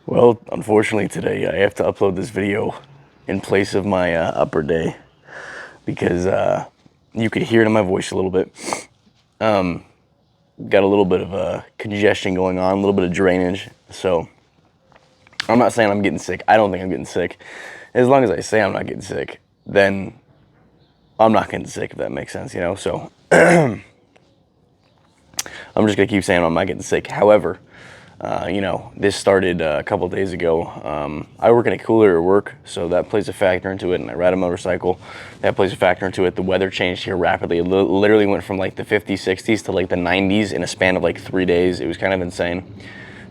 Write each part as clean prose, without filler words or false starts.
Well, unfortunately today I have to upload this video in place of my upper day because you could hear it in my voice a little bit. Got a little bit of congestion going on, a little bit of drainage. So I'm not saying I'm getting sick. I don't think I'm getting sick. As long as I say I'm not getting sick, then I'm not getting sick, if that makes sense, you know? So I'm just gonna keep saying I'm not getting sick. However, this started a couple days ago. I work in a cooler at work, so that plays a factor into it. And I ride a motorcycle, that plays a factor into it. The weather changed here rapidly. It literally went from like the 50s, 60s to like the 90s in a span of like 3 days. It was kind of insane.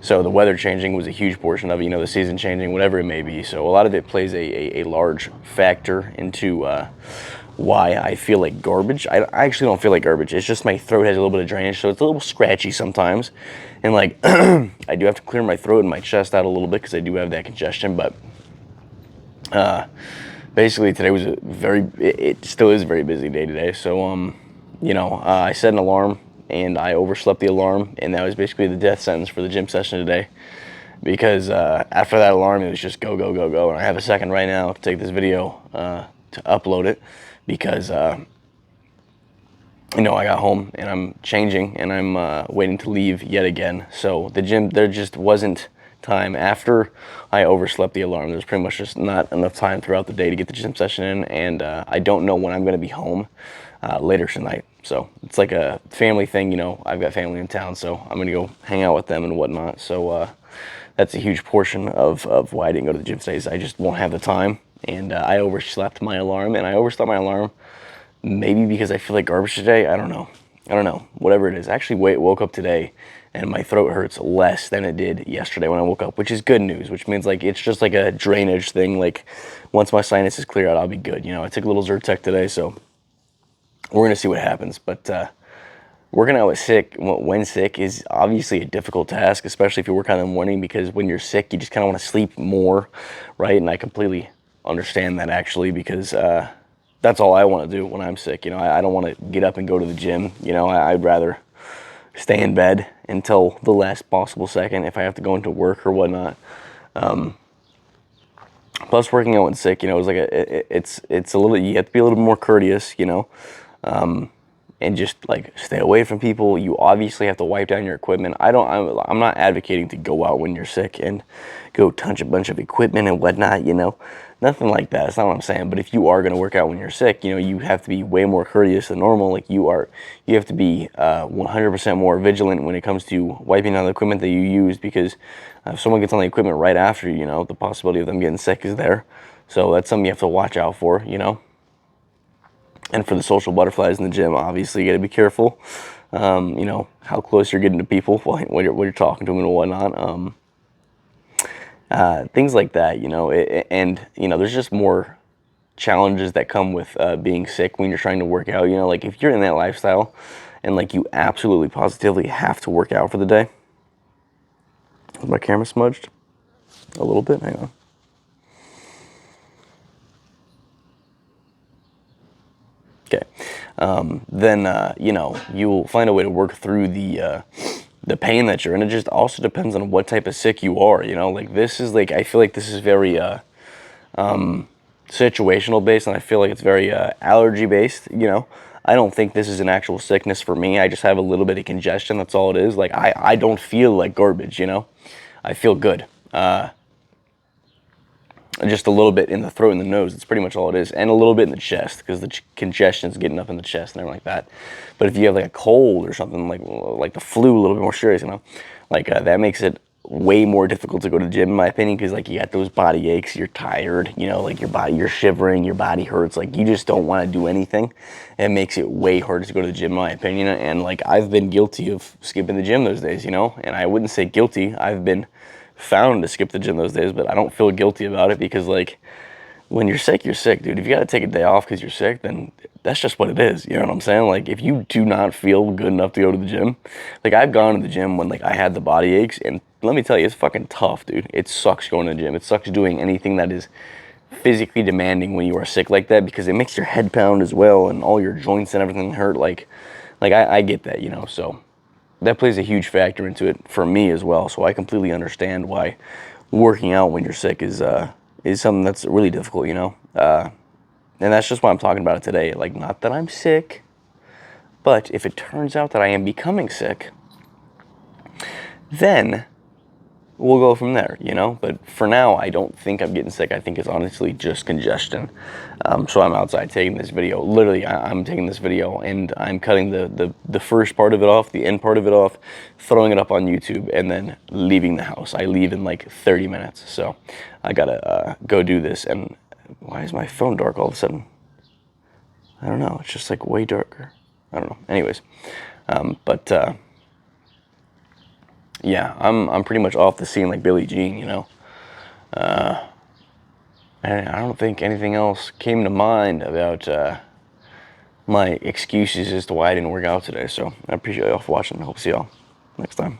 So the weather changing was a huge portion of it, the season changing, whatever it may be. So a lot of it plays a large factor into why I feel like garbage. I actually don't feel like garbage. It's just my throat has a little bit of drainage, so it's a little scratchy sometimes. And like, I do have to clear my throat and my chest out a little bit because I do have that congestion. But basically today was it still is a very busy day today. So, I set an alarm and I overslept the alarm, and that was basically the death sentence for the gym session today. Because after that alarm, it was just go, go, go, go. And I have a second right now to take this video to upload it because, I got home and I'm changing and I'm waiting to leave yet again. So the gym, there just wasn't time after I overslept the alarm. There's pretty much just not enough time throughout the day to get the gym session in, and I don't know when I'm going to be home later tonight. So it's like a family thing, I've got family in town, so I'm going to go hang out with them and whatnot. So that's a huge portion of why I didn't go to the gym today, is I just won't have the time. And I overslept my alarm, and I overslept my alarm maybe because I feel like garbage today. I don't know. Whatever it is. I actually woke up today and my throat hurts less than it did yesterday when I woke up, which is good news, which means like it's just like a drainage thing. Like once my sinuses clear out, I'll be good. I took a little Zyrtec today, so we're going to see what happens. But working out with sick, when sick, is obviously a difficult task, especially if you work out in the morning, because when you're sick, you just kind of want to sleep more, right? And I completely understand that, actually, because that's all I want to do when I'm sick. I don't want to get up and go to the gym. I'd rather stay in bed until the last possible second if I have to go into work or whatnot. Plus, working out when sick, it's like it's a little, you have to be a little bit more courteous, and just like stay away from people. You obviously have to wipe down your equipment. I'm not advocating to go out when you're sick and go touch a bunch of equipment and whatnot, nothing like that. That's not what I'm saying. But if you are going to work out when you're sick, you have to be way more courteous than normal. Like you have to be 100% more vigilant when it comes to wiping down the equipment that you use, because if someone gets on the equipment right after you, the possibility of them getting sick is there. So that's something you have to watch out for, And for the social butterflies in the gym, obviously, you got to be careful. How close you're getting to people when you're talking to them and whatnot. Things like that, and there's just more challenges that come with being sick when you're trying to work out. Like if you're in that lifestyle and like you absolutely positively have to work out for the day. Is my camera smudged a little bit? Hang on. Okay. Then you'll find a way to work through the pain that you're in. It just also depends on what type of sick you are. Like this is like, I feel like this is very situational based, and I feel like it's very allergy based. I don't think this is an actual sickness for me. I just have a little bit of congestion. That's all it is. Like I don't feel like garbage. I feel good. Just a little bit in the throat and the nose. It's pretty much all it is, and a little bit in the chest because the congestion is getting up in the chest and everything like that. But if you have like a cold or something like the flu, a little bit more serious, like that makes it way more difficult to go to the gym, in my opinion, because like you got those body aches, you're tired, like you're shivering, your body hurts, like you just don't want to do anything. It makes it way harder to go to the gym, in my opinion. And like I've been guilty of skipping the gym those days, and I wouldn't say guilty. I've been found to skip the gym those days, but I don't feel guilty about it, because like when you're sick, dude. If you got to take a day off because you're sick, then that's just what it is. You know what I'm saying? Like if you do not feel good enough to go to the gym, like I've gone to the gym when like I had the body aches, and let me tell you, it's fucking tough, dude. It sucks going to the gym. It sucks doing anything that is physically demanding when you are sick like that, because it makes your head pound as well, and all your joints and everything hurt. Like I get that, So that plays a huge factor into it for me as well. So I completely understand why working out when you're sick is something that's really difficult, you know. And that's just why I'm talking about it today. Like, not that I'm sick, but if it turns out that I am becoming sick, then we'll go from there, you know. But for now, I don't think I'm getting sick. I think it's honestly just congestion. So I'm outside taking this video. Literally, I'm taking this video and I'm cutting the first part of it off, the end part of it off, throwing it up on YouTube, and then leaving the house. I leave in like 30 minutes. So I gotta go do this. And why is my phone dark all of a sudden? I don't know. It's just like way darker. I don't know. Anyways, yeah, I'm pretty much off the scene like Billie Jean, you know. And I don't think anything else came to mind about my excuses as to why I didn't work out today. So I appreciate y'all for watching. I hope to see y'all next time.